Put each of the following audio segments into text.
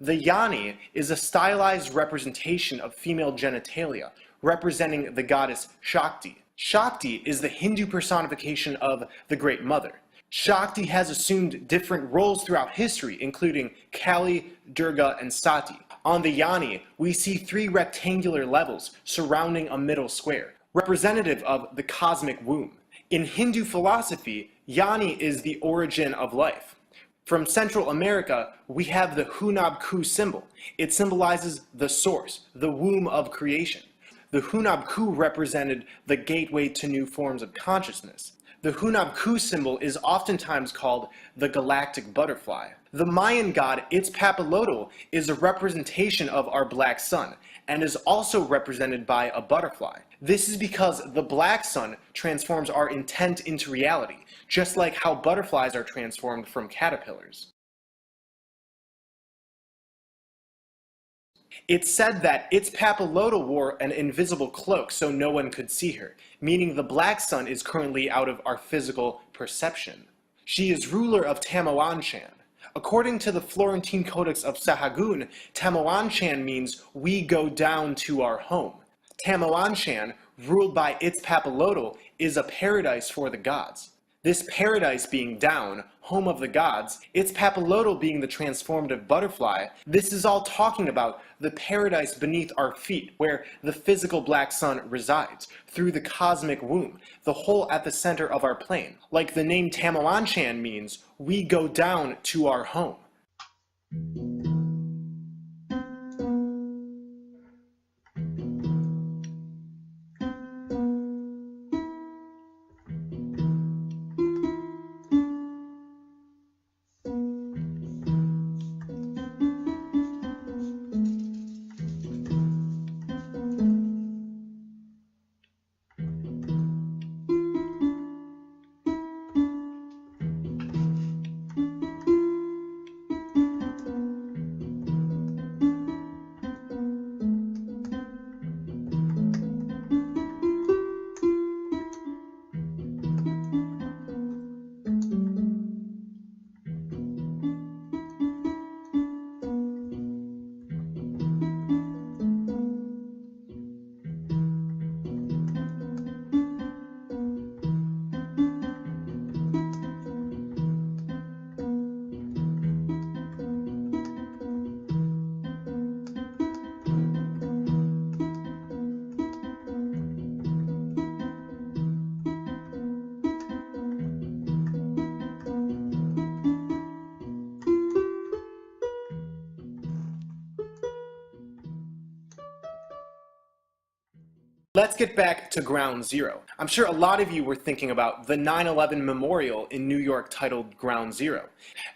The yoni is a stylized representation of female genitalia, representing the goddess Shakti. Shakti is the Hindu personification of the Great Mother. Shakti has assumed different roles throughout history, including Kali, Durga, and Sati. On the yoni, we see three rectangular levels surrounding a middle square, representative of the cosmic womb. In Hindu philosophy, yoni is the origin of life. From Central America, we have the Hunab-Ku symbol. It symbolizes the source, the womb of creation. The Hunab-Ku represented the gateway to new forms of consciousness. The Hunab-Ku symbol is oftentimes called the galactic butterfly. The Mayan god Itzpapalotl is a representation of our black sun and is also represented by a butterfly. This is because the black sun transforms our intent into reality, just like how butterflies are transformed from caterpillars. It's said that Itzpapalotl wore an invisible cloak so no one could see her, meaning the black sun is currently out of our physical perception. She is ruler of Tamuanchan. According to the Florentine Codex of Sahagun, Tamuanchan means we go down to our home. Tamuanchan, ruled by Itzpapalotl, is a paradise for the gods. This paradise being down, home of the gods, Itzpapalotl being the transformative butterfly, this is all talking about the paradise beneath our feet, where the physical black sun resides, through the cosmic womb, the hole at the center of our plane. Like the name Tamuanchan means, we go down to our home. Let's get back to Ground Zero. I'm sure a lot of you were thinking about the 9/11 memorial in New York titled Ground Zero.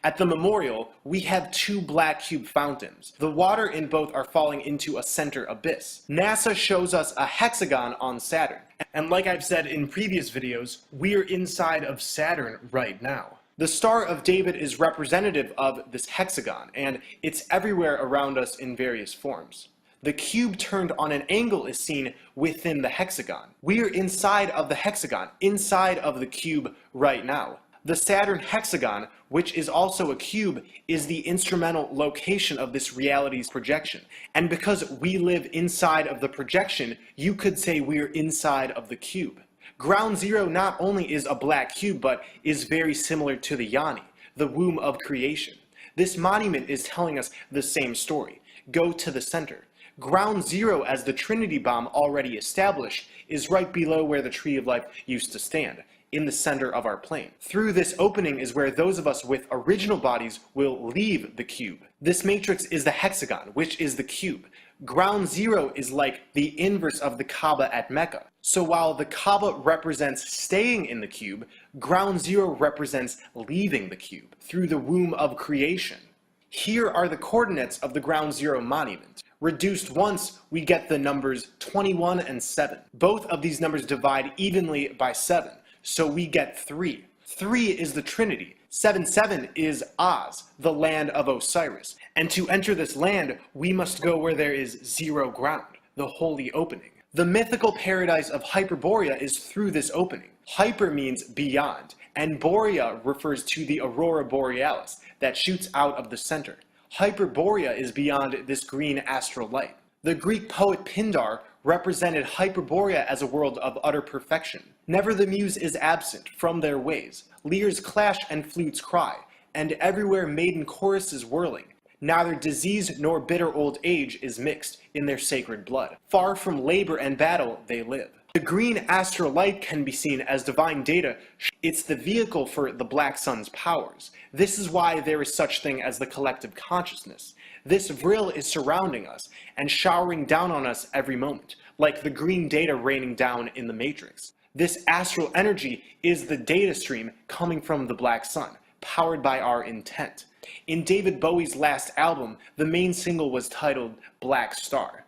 At the memorial, we have two black cube fountains. The water in both are falling into a center abyss. NASA shows us a hexagon on Saturn. And like I've said in previous videos, we're inside of Saturn right now. The Star of David is representative of this hexagon, and it's everywhere around us in various forms. The cube turned on an angle is seen within the hexagon. We are inside of the hexagon, inside of the cube right now. The Saturn hexagon, which is also a cube, is the instrumental location of this reality's projection. And because we live inside of the projection, you could say we're inside of the cube. Ground Zero not only is a black cube, but is very similar to the Yoni, the womb of creation. This monument is telling us the same story. Go to the center. Ground Zero, as the Trinity bomb already established, is right below where the Tree of Life used to stand, in the center of our plane. Through this opening is where those of us with original bodies will leave the cube. This matrix is the hexagon, which is the cube. Ground Zero is like the inverse of the Kaaba at Mecca. So while the Kaaba represents staying in the cube, Ground Zero represents leaving the cube, through the womb of creation. Here are the coordinates of the Ground Zero monument. Reduced once, we get the numbers 21 and 7. Both of these numbers divide evenly by 7, so we get 3. 3 is the Trinity. 7 is Oz, the land of Osiris. And to enter this land, we must go where there is zero ground, the holy opening. The mythical paradise of Hyperborea is through this opening. Hyper means beyond, and Borea refers to the aurora borealis that shoots out of the center. Hyperborea is beyond this green astral light. The Greek poet Pindar represented Hyperborea as a world of utter perfection. Never the muse is absent from their ways. Lyres clash and flutes cry, and everywhere maiden choruses whirling. Neither disease nor bitter old age is mixed in their sacred blood. Far from labor and battle they live. The green astral light can be seen as divine data. It's the vehicle for the black sun's powers. This is why there is such thing as the collective consciousness. This vril is surrounding us and showering down on us every moment, like the green data raining down in the matrix. This astral energy is the data stream coming from the black sun, powered by our intent. In David Bowie's last album, the main single was titled Black Star.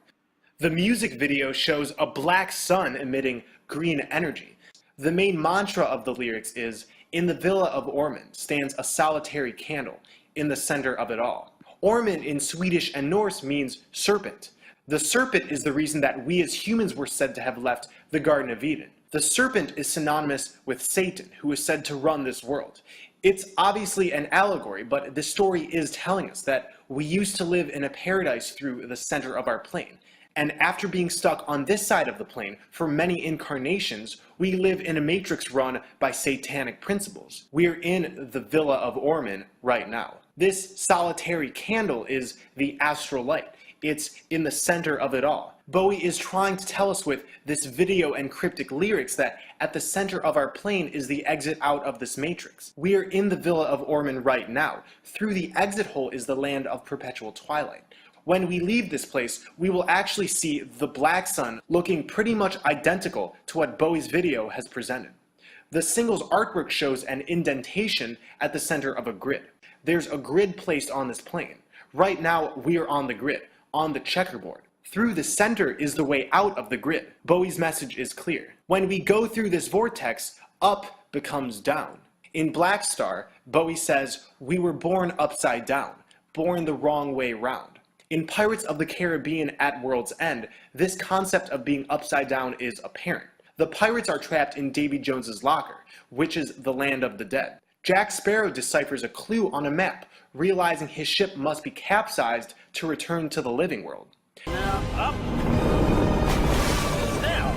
The music video shows a black sun emitting green energy. The main mantra of the lyrics is, "In the villa of Ormond stands a solitary candle, in the center of it all." Ormond in Swedish and Norse means serpent. The serpent is the reason that we as humans were said to have left the Garden of Eden. The serpent is synonymous with Satan, who is said to run this world. It's obviously an allegory, but the story is telling us that we used to live in a paradise through the center of our plane. And after being stuck on this side of the plane for many incarnations, we live in a matrix run by satanic principles. We're in the Villa of Ormond right now. This solitary candle is the astral light. It's in the center of it all. Bowie is trying to tell us with this video and cryptic lyrics that at the center of our plane is the exit out of this matrix. We are in the Villa of Ormond right now. Through the exit hole is the land of perpetual twilight. When we leave this place, we will actually see the black sun looking pretty much identical to what Bowie's video has presented. The single's artwork shows an indentation at the center of a grid. There's a grid placed on this plane. Right now, we are on the grid, on the checkerboard. Through the center is the way out of the grid. Bowie's message is clear. When we go through this vortex, up becomes down. In Black Star, Bowie says, "We were born upside down, born the wrong way round." In Pirates of the Caribbean at World's End, this concept of being upside down is apparent. The pirates are trapped in Davy Jones's locker, which is the land of the dead. Jack Sparrow deciphers a clue on a map, realizing his ship must be capsized to return to the living world. Now, up. Now.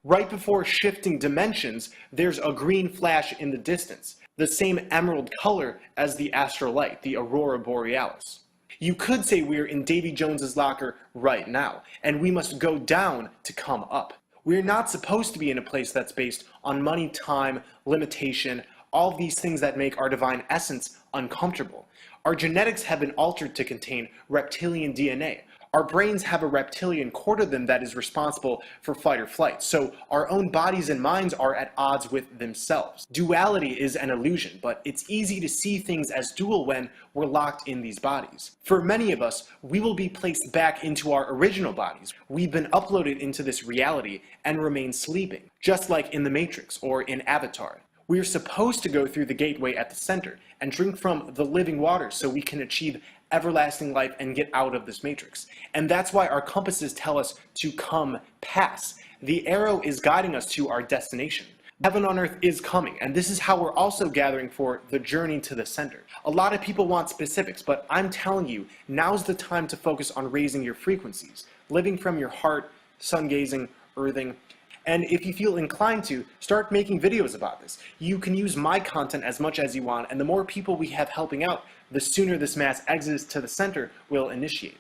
Right before shifting dimensions, there's a green flash in the distance, the same emerald color as the astral light, the aurora borealis. You could say we're in Davy Jones's locker right now, and we must go down to come up. We're not supposed to be in a place that's based on money, time, limitation, all these things that make our divine essence uncomfortable. Our genetics have been altered to contain reptilian DNA. Our brains have a reptilian core of them that is responsible for fight or flight, so our own bodies and minds are at odds with themselves. Duality is an illusion, but it's easy to see things as dual when we're locked in these bodies. For many of us, we will be placed back into our original bodies. We've been uploaded into this reality and remain sleeping, just like in the Matrix or in Avatar. We are supposed to go through the gateway at the center and drink from the living water so we can achieve everlasting life and get out of this matrix. And that's why our compasses tell us to come pass. The arrow is guiding us to our destination. Heaven on earth is coming, and this is how we're also gathering for the journey to the center. A lot of people want specifics, but I'm telling you, now's the time to focus on raising your frequencies, living from your heart, sun gazing, earthing. And if you feel inclined to, start making videos about this. You can use my content as much as you want, and the more people we have helping out, the sooner this mass exodus to the center will initiate.